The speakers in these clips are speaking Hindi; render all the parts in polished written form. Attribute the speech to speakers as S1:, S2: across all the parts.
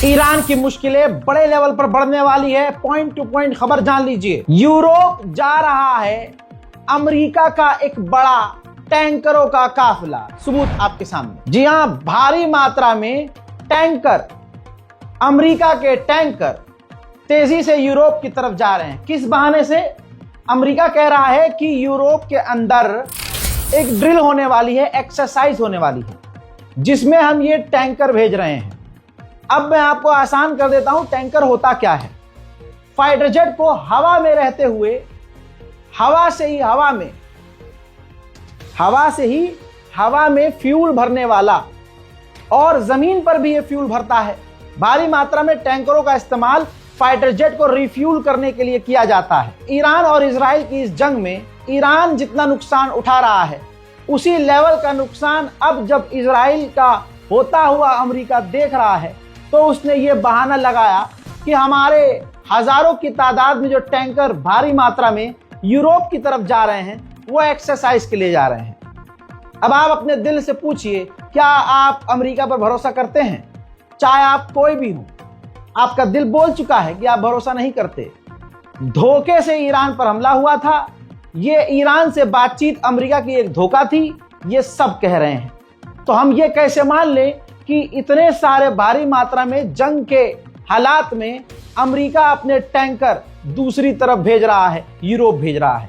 S1: ईरान की मुश्किलें बड़े लेवल पर बढ़ने वाली है। पॉइंट टू पॉइंट खबर जान लीजिए। यूरोप जा रहा है अमेरिका का एक बड़ा टैंकरों का काफिला। सबूत आपके सामने। जी हां, भारी मात्रा में टैंकर, अमेरिका के टैंकर तेजी से यूरोप की तरफ जा रहे हैं। किस बहाने से? अमेरिका कह रहा है कि यूरोप के अंदर एक ड्रिल होने वाली है, एक्सरसाइज होने वाली है, जिसमें हम ये टैंकर भेज रहे हैं। अब मैं आपको आसान कर देता हूं, टैंकर होता क्या है। फाइटर जेट को हवा में रहते हुए हवा में फ्यूल भरने वाला, और जमीन पर भी ये फ्यूल भरता है। भारी मात्रा में टैंकरों का इस्तेमाल फाइटर जेट को रिफ्यूल करने के लिए किया जाता है। ईरान और इजराइल की इस जंग में ईरान जितना नुकसान उठा रहा है, उसी लेवल का नुकसान अब जब इजराइल का होता हुआ अमेरिका देख रहा है, तो उसने ये बहाना लगाया कि हमारे हजारों की तादाद में जो टैंकर भारी मात्रा में यूरोप की तरफ जा रहे हैं, वो एक्सरसाइज के लिए जा रहे हैं। अब आप अपने दिल से पूछिए, क्या आप अमेरिका पर भरोसा करते हैं? चाहे आप कोई भी हो, आपका दिल बोल चुका है कि आप भरोसा नहीं करते। धोखे से ईरान पर हमला हुआ था। ये ईरान से बातचीत अमेरिका की एक धोखा थी, ये सब कह रहे हैं। तो हम ये कैसे मान लें कि इतने सारे भारी मात्रा में जंग के हालात में अमेरिका अपने टैंकर दूसरी तरफ भेज रहा है, यूरोप भेज रहा है।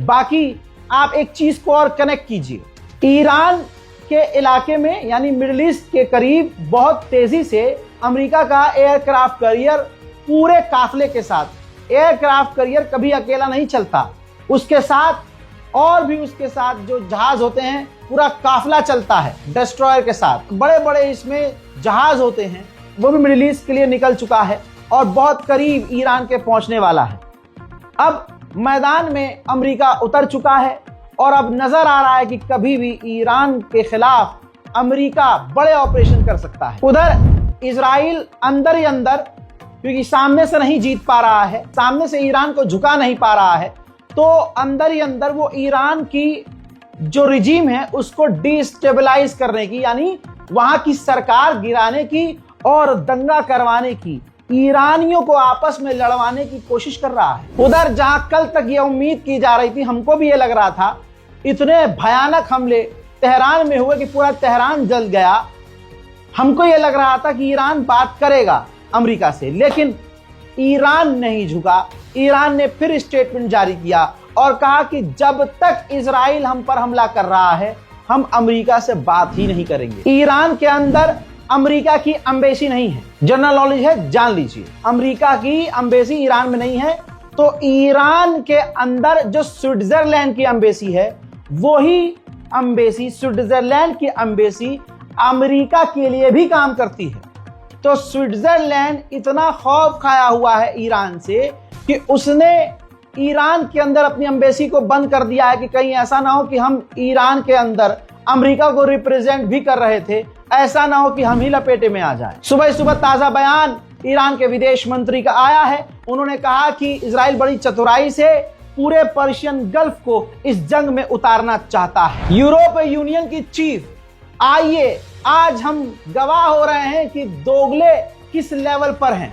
S1: बाकी आप एक चीज को और कनेक्ट कीजिए। ईरान के इलाके में यानी मिडिल ईस्ट के करीब बहुत तेजी से अमेरिका का एयरक्राफ्ट कैरियर पूरे काफिले के साथ, एयरक्राफ्ट कैरियर कभी अकेला नहीं चलता, उसके साथ और भी उसके साथ जो जहाज होते हैं, पूरा काफिला चलता है डिस्ट्रॉयर के साथ। बड़े बड़े इसमें जहाज होते हैं, वो भी मिडिल ईस्ट के लिए निकल चुका है और बहुत करीब ईरान के पहुंचने वाला है। अब मैदान में अमेरिका उतर चुका है और अब नजर आ रहा है कि कभी भी ईरान के खिलाफ अमेरिका बड़े ऑपरेशन कर सकता है। उधर इजराइल अंदर ही अंदर, क्योंकि सामने से नहीं जीत पा रहा है, सामने से ईरान को झुका नहीं पा रहा है, तो अंदर ही अंदर वो ईरान की जो रिजीम है उसको डिस्टेबलाइज करने की, यानी वहां की सरकार गिराने की और दंगा करवाने की, ईरानियों को आपस में लड़वाने की कोशिश कर रहा है। उधर जहां कल तक ये उम्मीद की जा रही थी, हमको भी ये लग रहा था, इतने भयानक हमले तेहरान में हुए कि पूरा तेहरान जल गया, हमको ये लग रहा था कि ईरान बात करेगा अमेरिका से, लेकिन ईरान नहीं झुका। ईरान ने फिर स्टेटमेंट जारी किया और कहा कि जब तक इजराइल हम पर हमला कर रहा है, हम अमेरिका से बात ही नहीं करेंगे। ईरान के अंदर अमेरिका की एम्बेसी नहीं है, जनरल नॉलेज है, जान लीजिए। अमेरिका की एम्बेसी ईरान में नहीं है, तो ईरान के अंदर जो स्विट्जरलैंड की एम्बेसी है, वही एम्बेसी, स्विट्जरलैंड की एम्बेसी अमेरिका के लिए भी काम करती है। तो स्विट्जरलैंड इतना खौफ खाया हुआ है ईरान से कि उसने ईरान के अंदर अपनी एम्बेसी को बंद कर दिया है कि कहीं ऐसा ना हो कि हम ईरान के अंदर अमेरिका को रिप्रेजेंट भी कर रहे थे, ऐसा ना हो कि हम ही लपेटे में आ जाए। सुबह सुबह ताजा बयान ईरान के विदेश मंत्री का आया है। उन्होंने कहा कि इजराइल बड़ी चतुराई से पूरे पर्शियन गल्फ को इस जंग में उतारना चाहता है। यूरोपीय यूनियन की चीफ, आइए आज हम गवाह हो रहे हैं कि दोगले किस लेवल पर हैं।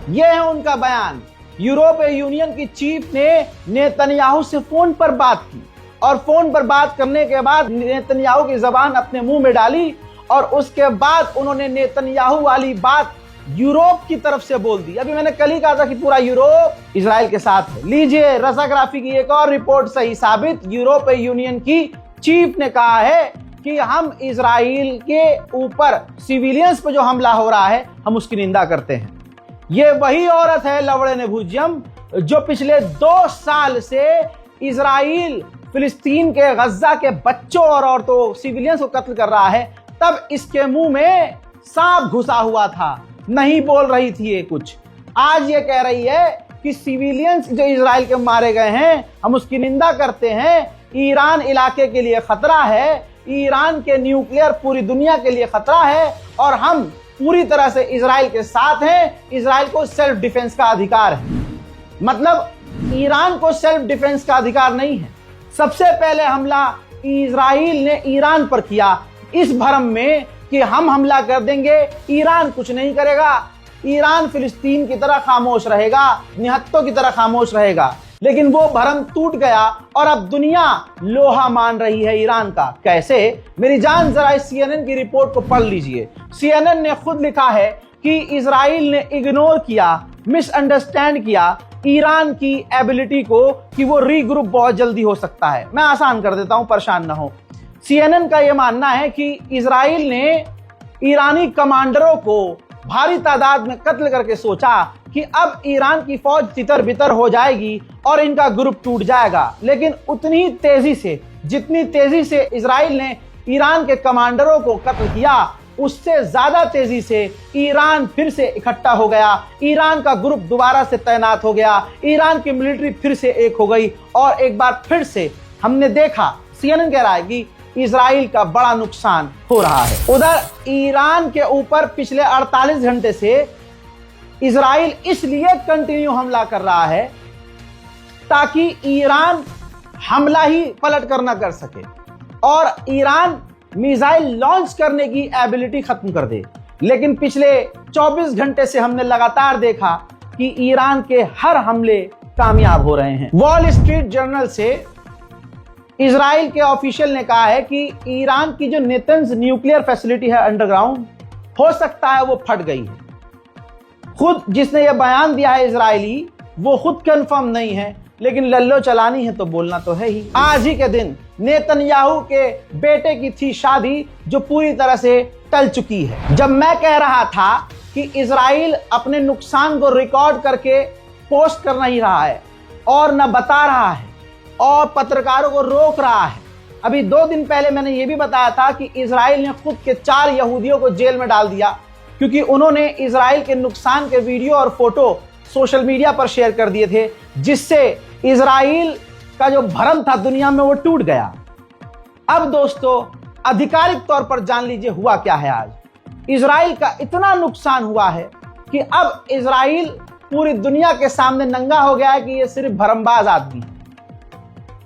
S1: यह है उनका बयान। यूरोपीय यूनियन की चीफ ने नेतन्याहू से फोन पर बात की और फोन पर बात करने के बाद नेतन्याहू की जबान अपने मुंह में डाली और उसके बाद उन्होंने नेतन्याहू वाली बात यूरोप की तरफ से बोल दी। अभी मैंने कल ही कहा था कि पूरा यूरोप इजराइल के साथ है। लीजिए रसाग्राफी की एक और रिपोर्ट सही साबित। यूरोपीय यूनियन की चीफ ने कहा है कि हम इजराइल के ऊपर सिविलियंस पर जो हमला हो रहा है, हम उसकी निंदा करते हैं। ये वही औरत है लवड़े नेभुजियम, जो पिछले 2 साल से इजराइल फिलिस्तीन के गज्जा के बच्चों और औरतों, सिविलियंस को कत्ल कर रहा है। तब इसके मुंह में सांप घुसा हुआ था, नहीं बोल रही थी ये कुछ। आज ये कह रही है कि सिविलियंस जो इजराइल के मारे गए हैं, हम उसकी निंदा करते हैं। ईरान इलाके के लिए खतरा है, ईरान के न्यूक्लियर पूरी दुनिया के लिए खतरा है और हम पूरी तरह से इजराइल के साथ हैं। इजराइल को सेल्फ डिफेंस का अधिकार है। मतलब ईरान को सेल्फ डिफेंस का अधिकार नहीं है। सबसे पहले हमला इजराइल ने ईरान पर किया, इस भ्रम में कि हम हमला कर देंगे, ईरान कुछ नहीं करेगा, ईरान फिलिस्तीन की तरह खामोश रहेगा, निहत्तों की तरह खामोश रहेगा। लेकिन वो भरम टूट गया और अब दुनिया लोहा मान रही है ईरान का। कैसे? मेरी जान जरा इस CNN की रिपोर्ट को पढ़ लीजिए। CNN ने खुद लिखा है कि इजराइल ने इग्नोर किया, मिसअंडरस्टैंड किया ईरान की एबिलिटी को कि वो रीग्रुप बहुत जल्दी हो सकता है। मैं आसान कर देता हूं, परेशान ना हो। CNN का यह मानना है कि इजराइल ने ईरानी कमांडरों को भारी तादाद में कत्ल करके सोचा कि अब ईरान की फौज तितर बितर हो जाएगी और इनका ग्रुप टूट जाएगा। लेकिन उतनी तेजी से, जितनी तेजी से इजराइल ने ईरान के कमांडरों को कत्ल किया, उससे ज्यादा तेजी से ईरान फिर से इकट्ठा हो गया। ईरान का ग्रुप दोबारा से तैनात हो गया। ईरान की मिलिट्री फिर से एक हो गई और एक बार फिर से हमने देखा, CNN कह रहा है कि इजराइल का बड़ा नुकसान हो रहा है। उधर ईरान के ऊपर पिछले 48 घंटे से इजराइल इसलिए कंटिन्यू हमला कर रहा है ताकि ईरान हमला ही पलट कर ना कर सके और ईरान मिसाइल लॉन्च करने की एबिलिटी खत्म कर दे। लेकिन पिछले 24 घंटे से हमने लगातार देखा कि ईरान के हर हमले कामयाब हो रहे हैं। वॉल स्ट्रीट जर्नल से इजराइल के ऑफिशियल ने कहा है कि ईरान की जो नेतन्स न्यूक्लियर फैसिलिटी है अंडरग्राउंड, हो सकता है वो फट गई है। खुद जिसने ये बयान दिया है इजरायली, वो खुद कंफर्म नहीं है, लेकिन लल्लो चलानी है तो बोलना तो है ही। आज ही के दिन नेतन्याहू के बेटे की थी शादी जो पूरी तरह से टल चुकी है। जब मैं कह रहा था कि इजराइल अपने नुकसान को रिकॉर्ड करके पोस्ट कर नहीं रहा है और न बता रहा है और पत्रकारों को रोक रहा है, अभी 2 दिन पहले मैंने ये भी बताया था कि इजराइल ने खुद के 4 यहूदियों को जेल में डाल दिया क्योंकि उन्होंने इजराइल के नुकसान के वीडियो और फोटो सोशल मीडिया पर शेयर कर दिए थे, जिससे इजराइल का जो भ्रम था दुनिया में वो टूट गया। अब दोस्तों आधिकारिक तौर पर जान लीजिए हुआ क्या है। आज इजराइल का इतना नुकसान हुआ है कि अब इजराइल पूरी दुनिया के सामने नंगा हो गया है कि ये सिर्फ भरमबाज आदमी है।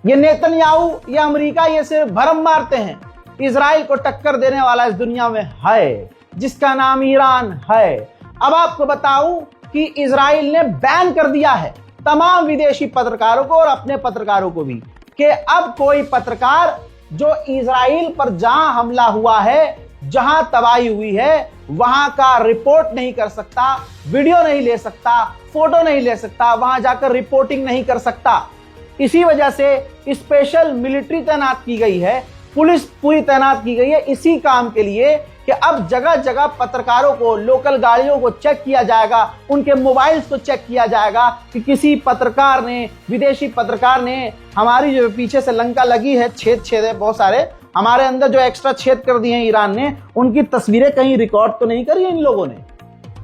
S1: ये नेतन्याहू, ये अमेरिका, ये सिर्फ भरम मारते हैं। इजराइल को टक्कर देने वाला इस दुनिया में है जिसका नाम ईरान है। अब आपको बताऊं कि इजराइल ने बैन कर दिया है तमाम विदेशी पत्रकारों को और अपने पत्रकारों को भी कि अब कोई पत्रकार जो इजराइल पर जहां हमला हुआ है, जहां तबाही हुई है, वहां का रिपोर्ट नहीं कर सकता, वीडियो नहीं ले सकता, फोटो नहीं ले सकता, वहां जाकर रिपोर्टिंग नहीं कर सकता। इसी वजह से स्पेशल मिलिट्री तैनात की गई है, पुलिस पूरी तैनात की गई है इसी काम के लिए कि अब जगह जगह पत्रकारों को, लोकल गाड़ियों को चेक किया जाएगा, उनके मोबाइल्स को चेक किया जाएगा कि किसी पत्रकार ने, विदेशी पत्रकार ने, हमारी जो पीछे से लंका लगी है, छेद है बहुत सारे, हमारे अंदर जो एक्स्ट्रा छेद कर दिए हैं ईरान ने, उनकी तस्वीरें कहीं रिकॉर्ड तो नहीं करी है इन लोगों ने।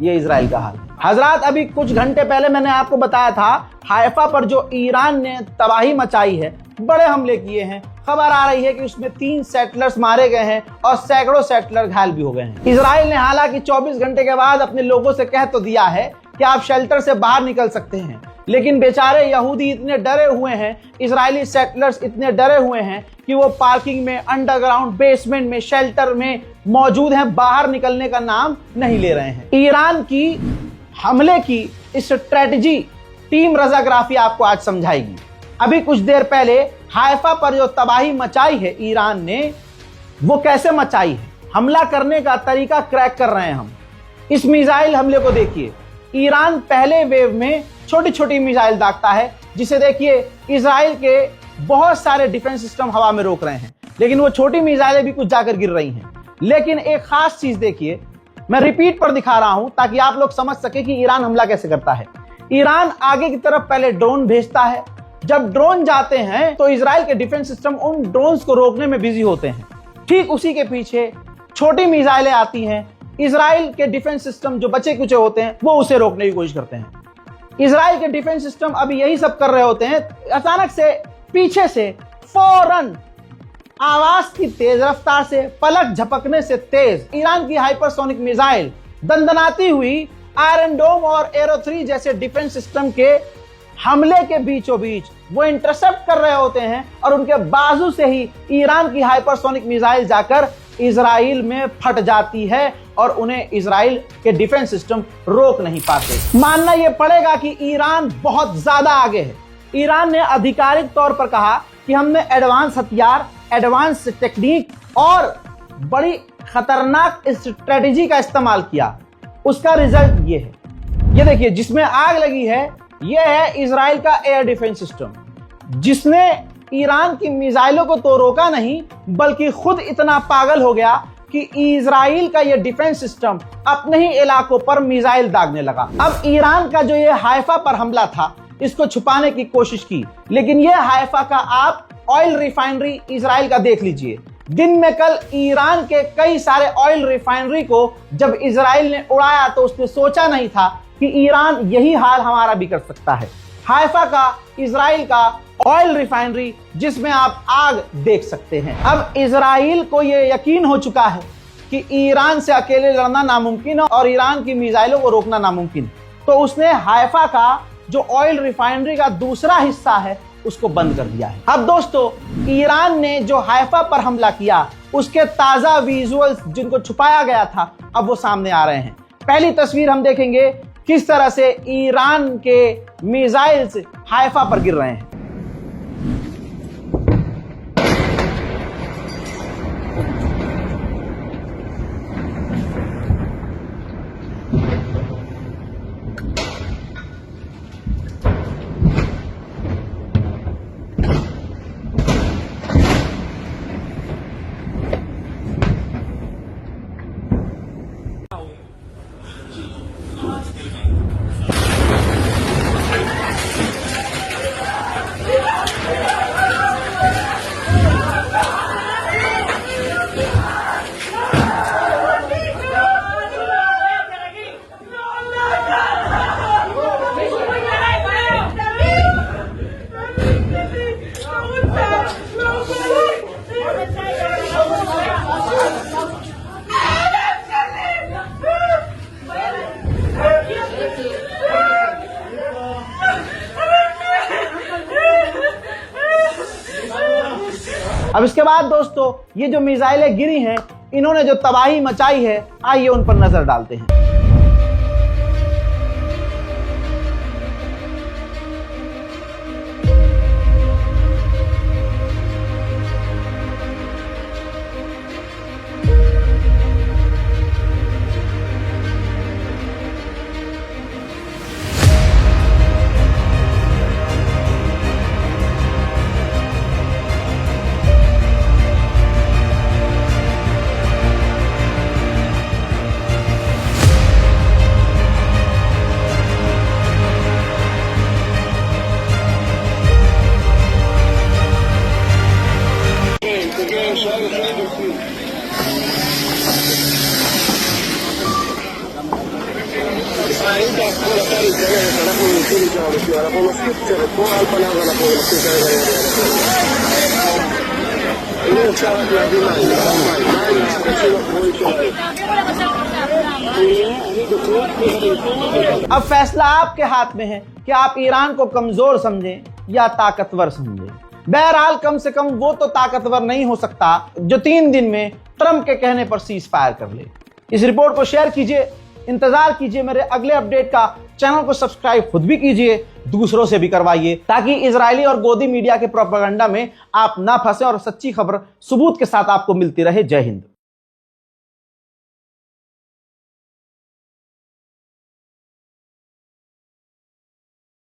S1: ये इजराइल का हाल है। हजरात, अभी कुछ घंटे पहले मैंने आपको बताया था हाइफा पर जो ईरान ने तबाही मचाई है, बड़े हमले किए हैं। खबर आ रही है कि उसमें 3 सेटलर्स मारे गए हैं और सैकड़ों सेटलर घायल भी हो गए हैं। इजराइल ने हालांकि 24 घंटे के बाद अपने लोगों से कह तो दिया है कि आप शेल्टर से बाहर निकल सकते हैं, लेकिन बेचारे यहूदी इतने डरे हुए हैं, इजरायली सेटलर्स इतने डरे हुए हैं कि वो पार्किंग में, अंडरग्राउंड, बेसमेंट में, शेल्टर में मौजूद हैं, बाहर निकलने का नाम नहीं ले रहे हैं। ईरान की हमले की स्ट्रेटजी टीम रजाग्राफी आपको आज समझाएगी। अभी कुछ देर पहले हाइफा पर जो तबाही मचाई है ईरान ने, वो कैसे मचाई है, हमला करने का तरीका क्रैक कर रहे हैं हम। इस मिसाइल हमले को देखिए। ईरान पहले वेव में छोटी छोटी मिसाइल दागता है, जिसे देखिए इजराइल के बहुत सारे डिफेंस सिस्टम हवा में रोक रहे हैं, लेकिन वो छोटी मिसाइलें भी कुछ जाकर गिर रही हैं। लेकिन एक खास चीज देखिए, मैं रिपीट पर दिखा रहा हूं ताकि आप लोग समझ सके कि ईरान हमला कैसे करता है। ईरान आगे की तरफ पहले ड्रोन भेजता है। जब ड्रोन जाते हैं तो इजराइल के डिफेंस सिस्टम उन ड्रोन्स को रोकने में बिजी होते हैं। ठीक उसी के पीछे छोटी मिसाइलें आती हैं। इजराइल के डिफेंस सिस्टम जो बचे कुचे होते हैं वो उसे रोकने की कोशिश करते हैं। इजराइल के डिफेंस सिस्टम अभी यही सब कर रहे होते हैं। अचानक से पीछे से फौरन आवाज की तेज रफ्तार से, पलक झपकने से तेज ईरान की हाइपरसोनिक मिसाइल दंदनाती हुई आयरन डोम और एरो 3 जैसे डिफेंस सिस्टम के हमले के बीचों बीच वो इंटरसेप्ट कर रहे होते हैं और उनके बाजू से ही ईरान की हाइपरसोनिक मिसाइल जाकर इजराइल में फट जाती है और उन्हें इजराइल के डिफेंस सिस्टम रोक नहीं पाते। मानना यह पड़ेगा कि ईरान बहुत ज्यादा आगे है। ईरान ने आधिकारिक तौर पर कहा कि हमने एडवांस हथियार, एडवांस टेक्निक और बड़ी खतरनाक स्ट्रेटेजी का इस्तेमाल किया। उसका रिजल्ट ये है, ये देखिए, जिसमें आग लगी है ये है इजराइल का एयर डिफेंस सिस्टम, जिसने ईरान की मिसाइलों को तो रोका नहीं बल्कि खुद इतना पागल हो गया कि इजराइल का ये डिफेंस सिस्टम अपने ही इलाकों पर मिसाइल दागने लगा। अब ईरान का जो ये हाइफा पर हमला था इसको छुपाने की कोशिश की, लेकिन ये हाइफा का आप ऑयल रिफाइनरी इजराइल का देख लीजिए। दिन में कल ईरान के कई सारे ऑयल रिफाइनरी को जब इजराइल ने उड़ाया तो उसने सोचा नहीं था कि ईरान यही हाल हमारा भी कर सकता है। हाइफा का इजराइल का ऑयल रिफाइनरी जिसमें आप आग देख सकते हैं। अब इजराइल को यह यकीन हो चुका है कि ईरान से अकेले लड़ना नामुमकिन है और ईरान की मिसाइलों को रोकना नामुमकिन, तो उसने हाइफा का जो ऑयल रिफाइनरी का दूसरा हिस्सा है उसको बंद कर दिया है। अब दोस्तों, ईरान ने जो हाइफा पर हमला किया उसके ताजा विजुअल्स जिनको छुपाया गया था अब वो सामने आ रहे हैं। पहली तस्वीर हम देखेंगे किस तरह से ईरान के मिसाइल्स हाइफा पर गिर रहे हैं। अब इसके बाद दोस्तों, ये जो मिसाइलें गिरी हैं इन्होंने जो तबाही मचाई है, आइए उन पर नजर डालते हैं। अब फैसला आपके हाथ में है कि आप ईरान को कमजोर समझें या ताकतवर समझें। बहरहाल कम से कम वो तो ताकतवर नहीं हो सकता जो 3 दिन में ट्रंप के कहने पर सीज फायर कर ले। इस रिपोर्ट को शेयर कीजिए, इंतजार कीजिए मेरे अगले अपडेट का। चैनल को सब्सक्राइब खुद भी कीजिए, दूसरों से भी करवाइए, ताकि इजरायली और गोदी मीडिया के प्रोपेगेंडा में आप ना फंसे और सच्ची खबर सबूत के साथ आपको मिलती रहे। जय हिंद।